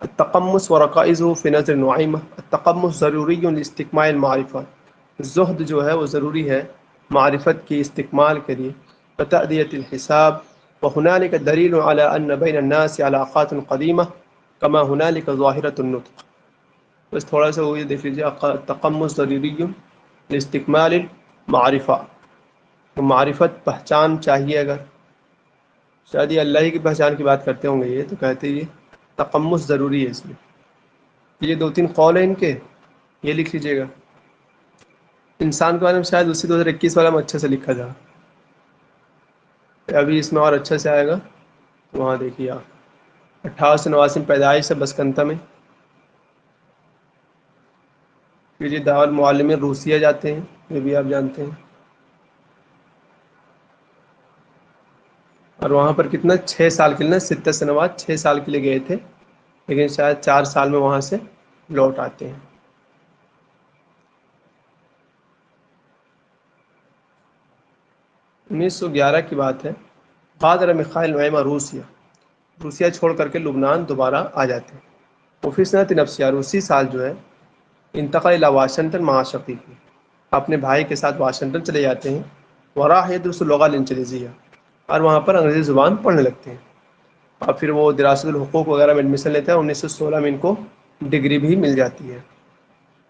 التقمص ورقائزه فی نظر نعیمہ، التقمص ضروری لاستکمال المعرفہ، زہد جو ہے وہ ضروری ہے معرفت کی استکمال کے لیے، وتأدیۃ الحساب، وہنالک دلیل علی ان بین الناس علاقات قدیمہ کما ہنالک ظاہرۃ النطق۔ بس تھوڑا سا وہ یہ دیکھ لیجیے، تقمص ضروری لاستکمال المعرفہ، معرفت پہچان چاہیے، اگر شاید یہ اللہ ہی کی پہچان کی بات کرتے ہوں گے یہ، تو کہتے یہ تقمص ضروری ہے اس میں۔ یہ 2-3 قول ہیں ان کے، یہ لکھ لیجیے گا۔ انسان کے بارے میں شاید اسی 2021 والا میں اچھے سے لکھا تھا، ابھی اس میں اور اچھے سے آئے گا، وہاں دیکھیے آپ 1889 میں پیدائش ہے بسکنتا میں۔ پھر یہ دارالمعلمین روسیہ جاتے ہیں، یہ بھی آپ جانتے ہیں، اور وہاں پر کتنا 6 سال کے لیے، 6 سنوات 6 سال کے لیے گئے تھے، لیکن شاید 4 سال میں وہاں سے لوٹ آتے ہیں۔ انیس 1911 کی بات ہے، غادر میخائیل نعیمہ روسیہ چھوڑ کر کے لبنان دوبارہ آ جاتے ہیں۔ وفی سنۃ نفسیہ، اسی سال جو ہے انتقل الی واشنگٹن مع شقیقہ، اپنے بھائی کے ساتھ واشنگٹن چلے جاتے ہیں، وراح یدرس اللغہ الانجلیزیہ، اور وہاں پر انگریزی زبان پڑھنے لگتے ہیں، اور پھر وہ دراست الحقوق وغیرہ میں ایڈمیشن لیتے ہیں۔ 1916 میں ان کو ڈگری بھی مل جاتی ہے۔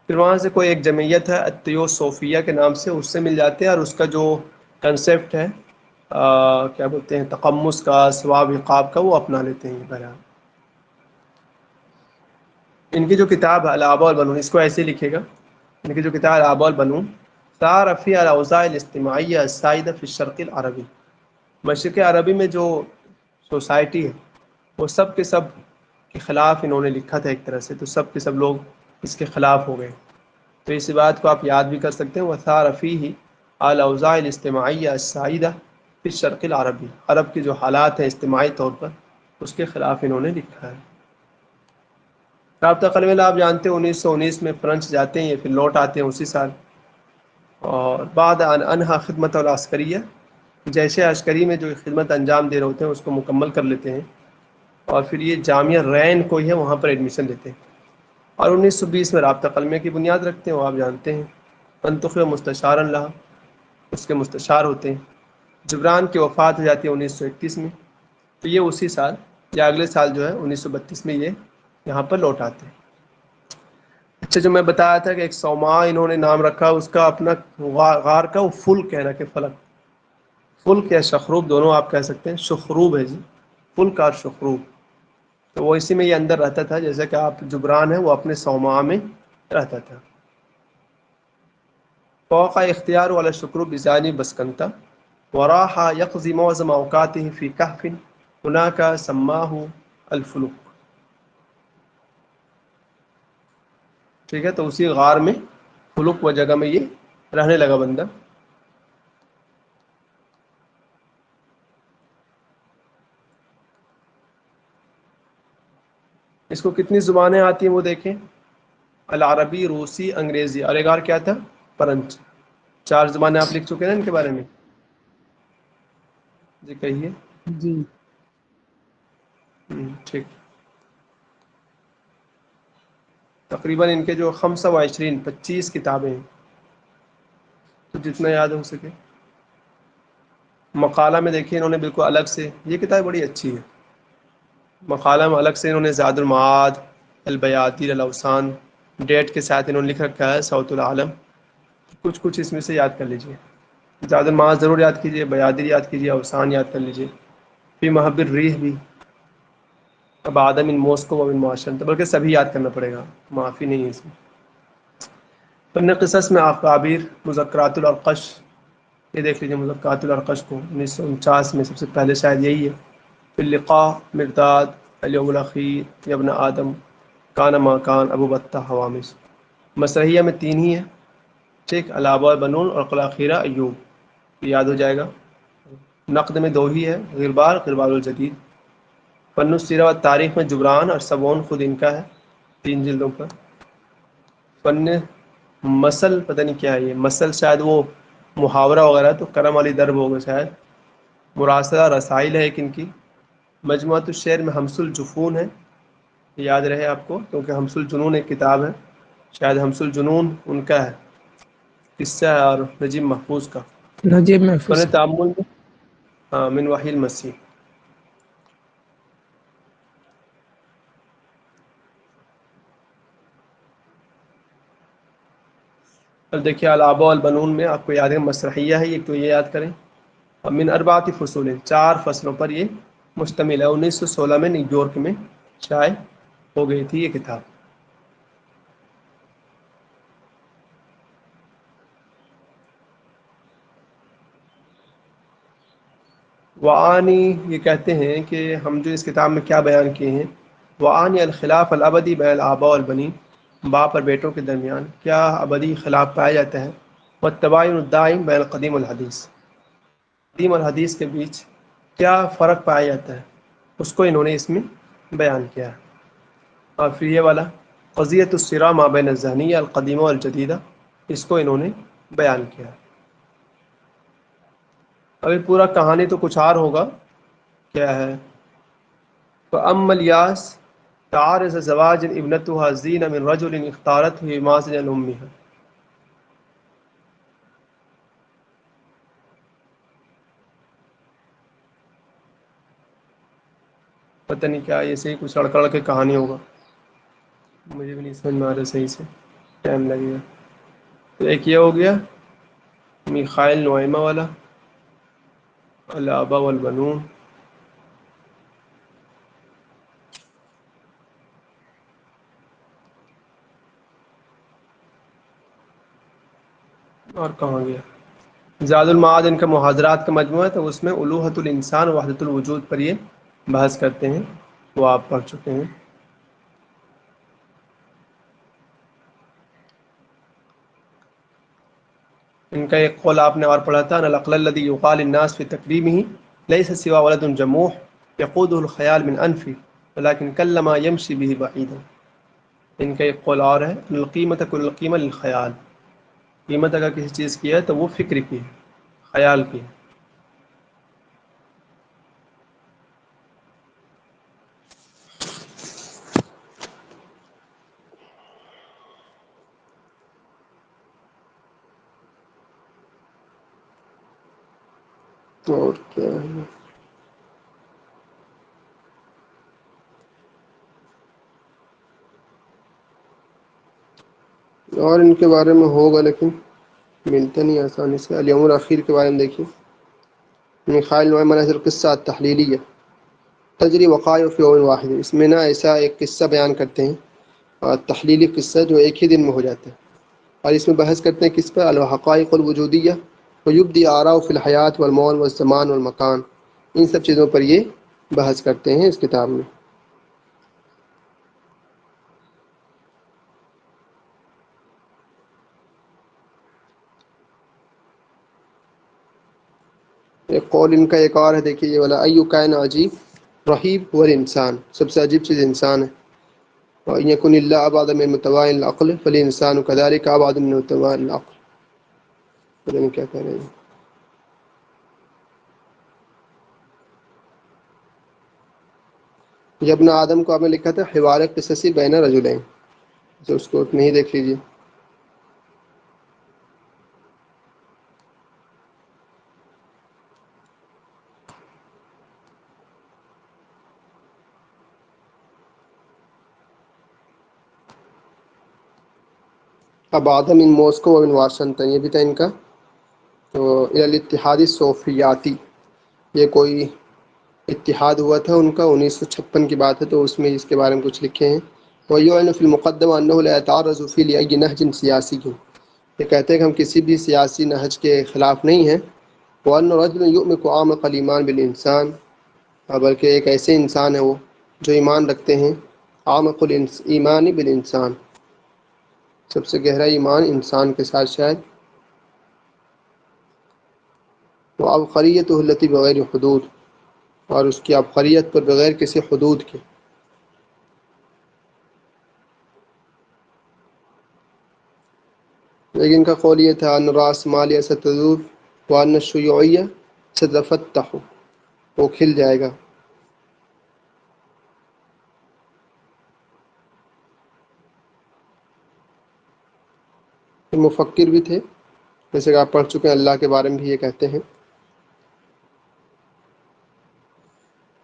پھر وہاں سے کوئی ایک جمعیت ہے التیوسوفیہ کے نام سے، اس سے مل جاتے ہیں، اور اس کا جو کنسیپٹ ہے کیا بولتے ہیں، تقمص کا، ثواب عقاب کا، وہ اپنا لیتے ہیں۔ بہرحال ان کی جو کتاب ہے الآباء والبنون، اس کو ایسے ہی لکھے گا، ان کی جو کتاب الآباء والبنون، سار فی الاوضاع الاجتماعیہ السائدہ فی الشرق العربی، مشرق عربی میں جو سوسائٹی ہے وہ سب کے سب کے خلاف انہوں نے لکھا تھا ایک طرح سے، تو سب کے سب لوگ اس کے خلاف ہو گئے. تو اس بات کو آپ یاد بھی کر سکتے ہیں. وثار فیہ الاوضاع الاجتماعیہ السائدہ فی الشرق العربی، عرب کے جو حالات ہیں اجتماعی طور پر اس کے خلاف انہوں نے لکھا ہے. رابطہ قلم آپ جانتے ہیں 1919 میں فرانس جاتے ہیں، یہ پھر لوٹ آتے ہیں اسی سال. اور بعد انہا خدمت العسکریہ، جیسے عسکری میں جو خدمت انجام دے رہے ہوتے ہیں اس کو مکمل کر لیتے ہیں، اور پھر یہ جامعہ رین کو ہی ہے وہاں پر ایڈمیشن لیتے ہیں. اور 1920 میں رابطہ قلمے کی بنیاد رکھتے ہیں، وہ آپ جانتے ہیں. انتخب مستشار اللہ، اس کے مستشار ہوتے ہیں. جبران کی وفات ہو جاتی ہے 1931 میں، تو یہ اسی سال یا اگلے سال جو ہے 1932 میں یہ یہاں پر لوٹ آتے ہیں. اچھا، جو میں بتایا تھا کہ ایک سوما انہوں نے نام رکھا اس کا اپنا غار کا، وہ فلک ہے نا کہ فلک، فلک یا شخروب دونوں آپ کہہ سکتے ہیں. شخروب ہے جی، فلک اور شخروب. تو وہ اسی میں یہ اندر رہتا تھا، جیسے کہ آپ جبران ہے وہ اپنے سوما میں رہتا تھا. فوق اختیار والا شکروب بزانی بسکنتا وراح یقضی معظم اوقاته فی کہف هناك سماہ الفلک. ٹھیک ہے، تو اسی غار میں فلک و جگہ میں یہ رہنے لگا بندہ. اس کو کتنی زبانیں آتی ہیں وہ دیکھیں، العربی، روسی، انگریزی، اور ایک اور کیا تھا، فرنچ. 4 زبانیں آپ لکھ چکے ہیں ان کے بارے میں. جی کہیے. جی. ٹھیک. تقریباً ان کے جو 25 کتابیں ہیں، تو جتنا یاد ہو سکے. مقالہ میں دیکھیے انہوں نے بالکل الگ سے، یہ کتاب بڑی اچھی ہے. مقالہ میں الگ سے انہوں نے زاد المعاد، البیادیر، الاوسان، ڈیٹ کے ساتھ انہوں نے لکھ رکھا ہے صوت العالم. کچھ اس میں سے یاد کر لیجئے. زاد المعاد ضرور یاد کیجئے، بیادیر یاد کیجئے، اوسان یاد کر لیجئے. فی محب الریح بھی، اب آدم ان موسکو و ان معاشرن، تو بلکہ سبھی یاد کرنا پڑے گا، معافی نہیں ہے اس میں. فن قصص میں عقابیر، مذکرات الارقش، یہ دیکھ لیجئے مذکرات الارقش کو 1949 میں سب سے پہلے شاید یہی ہے. فی اللقاء، مرداد، الیوم الاخیر، ابن آدم، کان ما کان، ابو بطہ، حوامس. مسرحیہ میں 3 ہی ہیں، ٹھیک، الآباء بنون اور قلاخیرہ ایوب، یاد ہو جائے گا. نقد میں 2 ہی ہے، غربال، غربال الجدید. فن السیرہ و تاریخ میں جبران اور سبون خود ان کا ہے، 3 جلدوں پر. فن مسل، پتہ نہیں کیا ہے یہ مسل، شاید وہ محاورہ وغیرہ، تو کرم علی درب ہوگا شاید. مراسلہ رسائل ہے ایک ان کی. مجموعۃ الشعر میں حمس الجفون ہے، یاد رہے آپ کو کیونکہ حمس الجنون ایک کتاب ہے، شاید حمس الجنون ان کا ہے، قصہ اور نجیب محفوظ کا. نجیب محفوظ. فن تأمل میں من وحی المسیح. اب دیکھیے الآباء والبنون میں آپ کو یاد ہے مسرحیہ ہے، ایک تو یہ یاد کریں. اور من 4 فصول، 4 فصلوں پر یہ مشتمل ہے. 1916 میں نیو یارک میں شائع ہو گئی تھی یہ کتاب. وعانی، یہ کہتے ہیں کہ ہم جو اس کتاب میں کیا بیان کیے ہیں، وعانی الخلاف الابدی بین الآباء والبنین، باپ اور بیٹوں کے درمیان کیا ابدی خلاف پایا جاتا ہے. والتباین الدائم بین القدیم والحدیث، قدیم اور حدیث کے بیچ کیا فرق پایا جاتا ہے، اس کو انہوں نے اس میں بیان کیا ہے. اور پھر یہ والا قضیۃ الصراع ما بین الذہنیہ القدیمہ والجدیدہ، اس کو انہوں نے بیان کیا. ابھی پورا کہانی تو کچھ اور ہوگا، کیا ہے. فأما الیاس تعارض زواج ابنتها زین من رجل اختارته بماسج امها. پتہ نہیں کیا، یہ صحیح کچھ لڑکڑ کے کہانی ہوگا، مجھے بھی نہیں سمجھ میں آ رہا صحیح سے، ٹائم لگے گا. تو ایک یہ ہو گیا میخائیل نعیمہ والا، الآباء والبنون. اور کہاں گیا، زاد المعاد ان کا محاضرات کا مجموعہ ہے، تو اس میں الوہۃ الانسان وحدۃ الوجود پر یہ بحث کرتے ہیں، وہ آپ پڑھ چکے ہیں. ان کا ایک قول آپ نے اور پڑھا تھا العقل الذي يقال الناس في تكريمه ليس سوى ولد جموح يقوده الخيال من انفه ولكن كلما يمشي به بعيدا. ان کا ایک قول اور ہے القیمت کل القیمہ للخیال، قیمت اگر کسی چیز کی ہے تو وہ فکر کی ہے، خیال کی ہے. اور کیا ہے اور ان کے بارے میں ہوگا لیکن ملتا نہیں آسانی سے. الیوم الاخیر کے بارے میں دیکھیے میخائیل نوع مناظر قصہ تحلیلیہ تجری وقائع فی یوم واحد. اس میں نا ایسا ایک قصہ بیان کرتے ہیں اور تحلیلی قصہ جو ایک ہی دن میں ہو جاتا ہے، اور اس میں بحث کرتے ہیں کس پر الحقائق الوجودیہ ویبدی آراء فی الحیات والمون والزمان والمکان. ان سب چیزوں پر یہ بحث کرتے ہیں اس کتاب میں. ایک قول ان کا ایک اور ہے، دیکھیے یہ والا ایو کائن عجیب رہیب والانسان، سب سے عجیب چیز انسان ہے. وَإِنْ يَكُنِ اللَّهُ أَبْعَدَ مِنْ مُتَوَائِنِ الْعَقْلِ فَالْإِنسَانُ كَذَلِكَ أَبْعَدُ مِنْ مُتَوَائِنِ الْعَقْلِ. پتہ نہیں کیا کہہ رہے ہیں. یہ ابن آدم کو آپ نے لکھا تھا حوار قصصی بین رجلین، جو اس کو نہیں دیکھ لیجیے. اب آدم ان ماسکو اور ان واشنگٹن، یہ بھی تھا ان کا. تو الاتحاد الصوفیاتی، یہ کوئی اتحاد ہوا تھا ان کا 1956 کی بات ہے، تو اس میں اس کے بارے میں کچھ لکھے ہیں. وَيُعْلِنُ فِي الْمُقَدَّمَةِ أَنَّهُ لَا يَتَعَرَّضُ فِي لِأَيِّ نَهْجٍ سِيَاسِيٍّ. یہ کہتے ہیں کہ ہم کسی بھی سیاسی نہج کے خلاف نہیں ہیں. وَأَنَّ رَجُلًا يُؤْمِنُ أَعْمَقَ الْإِيمَانِ بِالْإِنسَانِ، بلکہ ایک ایسے انسان ہے وہ جو ایمان رکھتے ہیں اعمق الایمان بالانسان، سب سے گہرا ایمان انسان کے ساتھ شاید. وعبقریتہ التی بغیر حدود، اور اس کی عبقریت پر بغیر کسی حدود کے. لیکن کا قول یہ تھا ان راس مالیہ ستذوب وان الشیوعیہ ستفتح، وہ کھل جائے گا. مفکر بھی تھے، جیسے کہ آپ پڑھ چکے ہیں، اللہ کے بارے میں بھی یہ کہتے ہیں.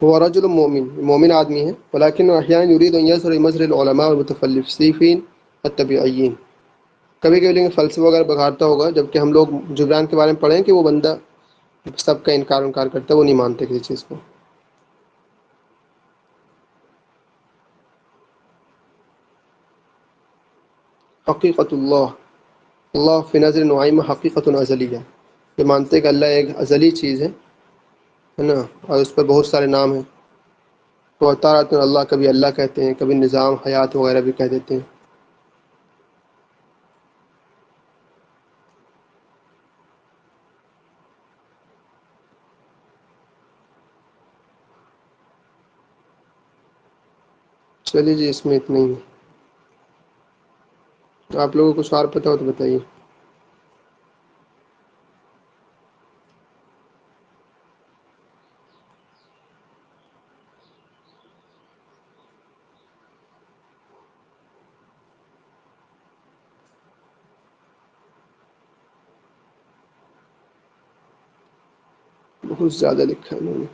وہ رجل مومن، مومن آدمی ہے، ولیکن احیانا یرید ان یظہر مظہر العلماء والمتفلسفین الطبیعیین. کبھی کبھی لیکن فلسفہ وغیرہ بگاڑتا ہوگا، جبکہ ہم لوگ جبران کے بارے میں پڑھیں کہ وہ بندہ سب کا انکار کرتا ہے، وہ نہیں مانتے کسی چیز کو. حقیقت اللہ، اللہ فی نظر نعیم حقیقت ازلیہ، یہ مانتے ہیں کہ اللہ ایک ازلی چیز ہے نا، اور اس پر بہت سارے نام ہیں. تو تارۃ اللہ، کبھی اللہ کہتے ہیں، کبھی نظام حیات وغیرہ بھی کہہ دیتے ہیں. چلیے جی، اس میں اتنا ہی ہے. آپ لوگوں کو کچھ اور پتہ ہو تو بتائیے. بہت زیادہ لکھا ہے انہوں نے.